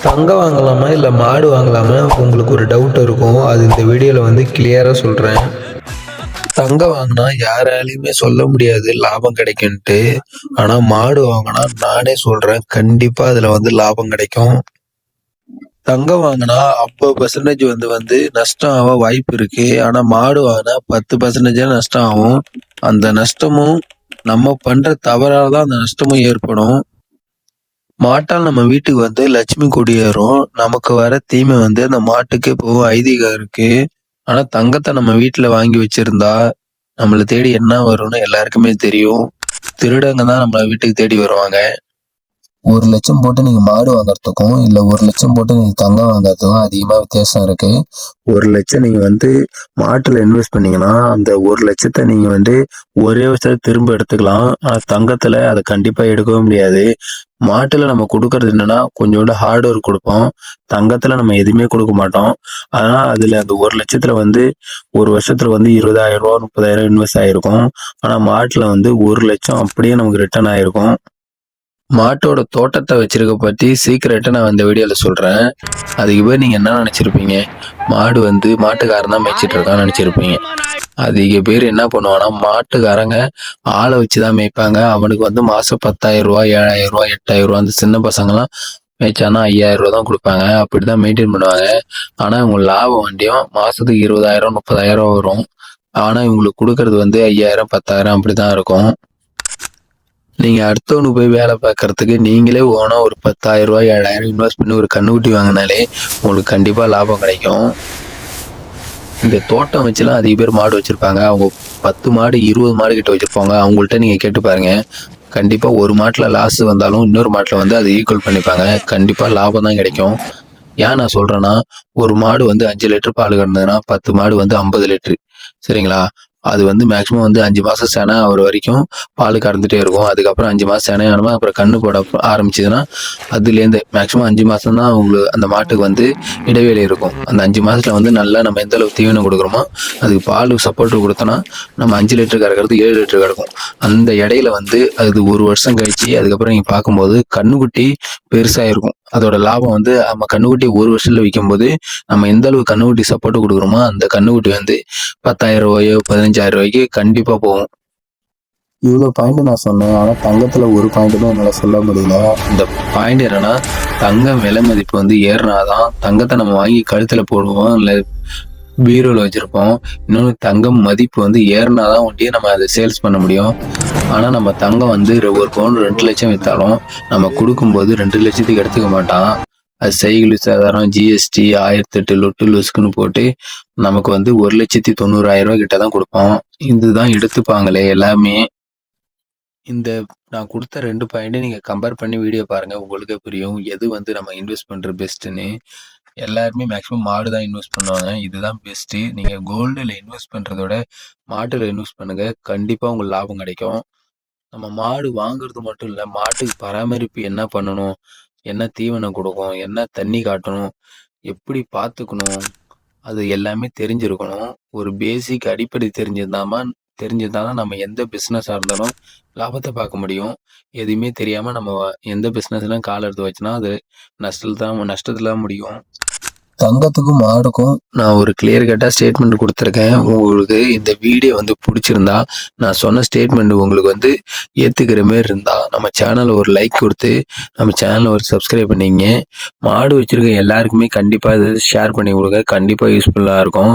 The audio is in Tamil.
தங்கம் வாங்கலாமா இல்லை மாடு வாங்கலாமா உங்களுக்கு ஒரு டவுட் இருக்கும். அது இந்த வீடியோவில் வந்து கிளியராக சொல்கிறேன். தங்கம் வாங்கினா யாராலையுமே சொல்ல முடியாது லாபம் கிடைக்குன்ட்டு. ஆனால் மாடு வாங்கினா நானே சொல்கிறேன், கண்டிப்பாக அதில் வந்து லாபம் கிடைக்கும். தங்கம் வாங்கினா 50% வந்து வந்து நஷ்டம் ஆக வாய்ப்பு இருக்கு. ஆனால் மாடு வாங்கினா 10% நஷ்டம் ஆகும். அந்த நஷ்டமும் நம்ம பண்ற தவறால தான் அந்த நஷ்டமும் ஏற்படும். மாட்டால் நம்ம வீட்டுக்கு வந்து லட்சுமி குடியேறும். நமக்கு வர தீமை வந்து அந்த மாட்டுக்கு போகும் ஐதீகம் இருக்கு. ஆனா தங்கத்தை நம்ம வீட்டுல வாங்கி வச்சிருந்தா நம்மளை தேடி என்ன வரும்னு எல்லாருக்குமே தெரியும். திருடங்க தான் நம்மள வீட்டுக்கு தேடி வருவாங்க. 1,00,000 போட்டு நீங்க மாடு வாங்குறதுக்கும் இல்ல 1,00,000 போட்டு நீங்க தங்கம் வாங்குறதுக்கும் அதிகமா வித்தியாசம் இருக்கு. 1,00,000 நீங்க வந்து மாட்டுல இன்வெஸ்ட் பண்ணீங்கன்னா அந்த 1,00,000 நீங்க வந்து ஒரே வருஷத்துல திரும்ப எடுத்துக்கலாம். ஆனா தங்கத்துல அதை கண்டிப்பா எடுக்கவே முடியாது. மாட்டுல நம்ம கொடுக்கறது என்னன்னா கொஞ்சோண்டு ஹார்ட் ஒர்க் கொடுப்போம். தங்கத்துல நம்ம எதுவுமே கொடுக்க மாட்டோம். ஆனா அதுல அந்த 1,00,000 வந்து ஒரு வருஷத்துல வந்து 20,000 ரூபா 30,000 இன்வெஸ்ட் ஆயிருக்கும். ஆனா மாட்டுல வந்து 1,00,000 அப்படியே நமக்கு ரிட்டர்ன் ஆயிருக்கும். மாட்டோட தோட்டத்தை வச்சிருக்க பத்தி சீக்கிரட்டை நான் இந்த வீடியோல சொல்றேன். அதுக்கு பேர் நீங்க என்ன நினைச்சிருப்பீங்க? மாடு வந்து மாட்டுக்காரன் தான் மேய்ச்சிட்டு இருக்கான்னு நினைச்சிருப்பீங்க. அதிக பேர் என்ன பண்ணுவாங்கன்னா மாட்டுக்காரங்க ஆளை வச்சுதான் மேய்ப்பாங்க. அவனுக்கு வந்து மாசம் 10,000 ரூபா 7,000 ரூபா 8,000 ரூபா அந்த சின்ன பசங்கலாம் மேய்ச்சானா 5,000 ரூபா தான் கொடுப்பாங்க. அப்படிதான் மெயின்டைன் பண்ணுவாங்க. ஆனா இவங்க லாபம் வண்டியும் மாசத்துக்கு 20,000 30,000 வரும். ஆனா இவங்களுக்கு கொடுக்கறது வந்து 5,000 10,000 அப்படிதான் இருக்கும். நீங்க அடுத்தவனுக்கு போய் வேலை பார்க்கறதுக்கு நீங்களே ஓனா ஒரு 10,000 ரூபாய் 7,000 இன்வெஸ்ட் பண்ணி ஒரு கண்ணுக்குட்டி வாங்கினாலே உங்களுக்கு கண்டிப்பா லாபம் கிடைக்கும். இந்த தோட்டம் வச்சுலாம் அதிக பேர் மாடு வச்சிருப்பாங்க. அவங்க 10 மாடு 20 மாடு கிட்ட வச்சிருப்பாங்க. அவங்கள்ட்ட நீங்க கேட்டு பாருங்க. கண்டிப்பா ஒரு மாட்டுல லாஸ் வந்தாலும் இன்னொரு மாட்டுல வந்து அதை ஈக்குவல் பண்ணிப்பாங்க. கண்டிப்பா லாபம் தான் கிடைக்கும். ஏன் நான் சொல்றேன்னா, ஒரு மாடு வந்து 5 லிட்டர் பால் கறந்ததுன்னா 10 மாடு வந்து 50 லிட்டரு. சரிங்களா? அது வந்து மேக்ஸிமம் வந்து 5 மாசம் செனை ஆகுற வரைக்கும் பால் கறந்துட்டே இருக்கும். அதுக்கப்புறம் 5 மாசம் செனை ஆனமா அப்புறம் கண்ணு போட ஆரம்பிச்சதுன்னா அதுலேருந்து மேக்ஸிமம் 5 மாசம் தான் உங்களுக்கு அந்த மாட்டுக்கு வந்து இடைவெளி இருக்கும். அந்த 5 மாசத்துல வந்து நல்லா நம்ம எந்த அளவுக்கு தீவனம் கொடுக்குறோமோ அதுக்கு பால் சப்போர்ட் கொடுத்தோன்னா நம்ம 5 லிட்டர் கறக்கிறது 7 லிட்டர் கிடக்கும். அந்த இடையில வந்து அது ஒரு வருஷம் கழிச்சு அதுக்கப்புறம் நீங்க பார்க்கும்போது கண்ணுக்குட்டி பெருசா இருக்கும். அதோட லாபம் வந்து நம்ம கண்ணுக்குட்டி ஒரு வருஷத்துல விற்கும் போது நம்ம எந்த அளவுக்கு கண்ணுக்குட்டி சப்போர்ட் கொடுக்குறோமோ அந்த கண்ணுக்குட்டி வந்து 10,000 ரூபாயோ 15,000 ரூபாய்க்கு கண்டிப்பா போகும். இவ்வளோ பாயிண்ட் நான் சொன்னேன். ஆனால் தங்கத்துல ஒரு பாயிண்ட்டுமே என்னால் சொல்ல முடியல. இந்த பாயிண்ட் என்னன்னா, தங்கம் விலை மதிப்பு வந்து ஏறினாதான் தங்கத்தை நம்ம வாங்கி கழுத்துல போடுவோம், இல்லை பீரோல வச்சிருப்போம். இன்னொன்று தங்கம் மதிப்பு வந்து ஏறினாதான் ஒண்டியே நம்ம அதை சேல்ஸ் பண்ண முடியும். ஆனால் நம்ம தங்கம் வந்து ஒரு பவுன் 2 லட்சம் விற்றாலும் நம்ம கொடுக்கும்போது 2 லட்சத்துக்கு எடுத்துக்க மாட்டான். அது செய்கூலி சேதாரம் ஜிஎஸ்டி 1008 லொட்டு லொசுக்குன்னு போட்டு நமக்கு வந்து 1,90,000 ரூபாய் கிட்ட தான் கொடுப்போம். இதுதான் எடுத்துப்பாங்களே எல்லாமே. இந்த நான் கொடுத்த 2 பாயிண்ட்டையும் நீங்க கம்பேர் பண்ணி வீடியோ பாருங்க. உங்களுக்கே புரியும் எது வந்து நம்ம இன்வெஸ்ட் பண்ற பெஸ்ட்டுன்னு. எல்லாருமே மேக்ஸிமம் மாடு தான் இன்வெஸ்ட் பண்ணுவாங்க. இதுதான் பெஸ்ட்டு. நீங்க கோல்டுல இன்வெஸ்ட் பண்றத விட மாட்டுல இன்வெஸ்ட் பண்ணுங்க. கண்டிப்பா உங்களுக்கு லாபம் கிடைக்கும். நம்ம மாடு வாங்குறது மட்டும் இல்ல, மாட்டுக்கு பராமரிப்பு என்ன பண்ணணும், என்ன தீவனம் கொடுக்கும், என்ன தண்ணி காட்டணும், எப்படி பார்த்துக்கணும், அது எல்லாமே தெரிஞ்சிருக்கணும். ஒரு பேசிக் அடிப்படை தெரிஞ்சிருந்தாதான் நம்ம எந்த பிஸ்னஸாக இருந்தாலும் லாபத்தை பார்க்க முடியும். எதுவுமே தெரியாம நம்ம எந்த பிஸ்னஸ்லாம் கால் எடுத்து வச்சுனா அது நஷ்டத்துல தான் முடியும். தங்கத்துக்கும் மாடுக்கும் நான் ஒரு கிளியர் கட்டாக ஸ்டேட்மெண்ட் கொடுத்துருக்கேன். உங்களுக்கு இந்த வீடியோ வந்து பிடிச்சிருந்தா நான் சொன்ன ஸ்டேட்மெண்ட் உங்களுக்கு வந்து ஏற்றுக்கிற மாரி இருந்தால் நம்ம சேனலை ஒரு லைக் கொடுத்து நம்ம சேனலை ஒரு சப்ஸ்கிரைப் பண்ணிங்க. மாடு வச்சுருக்க எல்லாருக்குமே கண்டிப்பாக இதை ஷேர் பண்ணி கொடுங்க. கண்டிப்பாக யூஸ்ஃபுல்லாக இருக்கும்.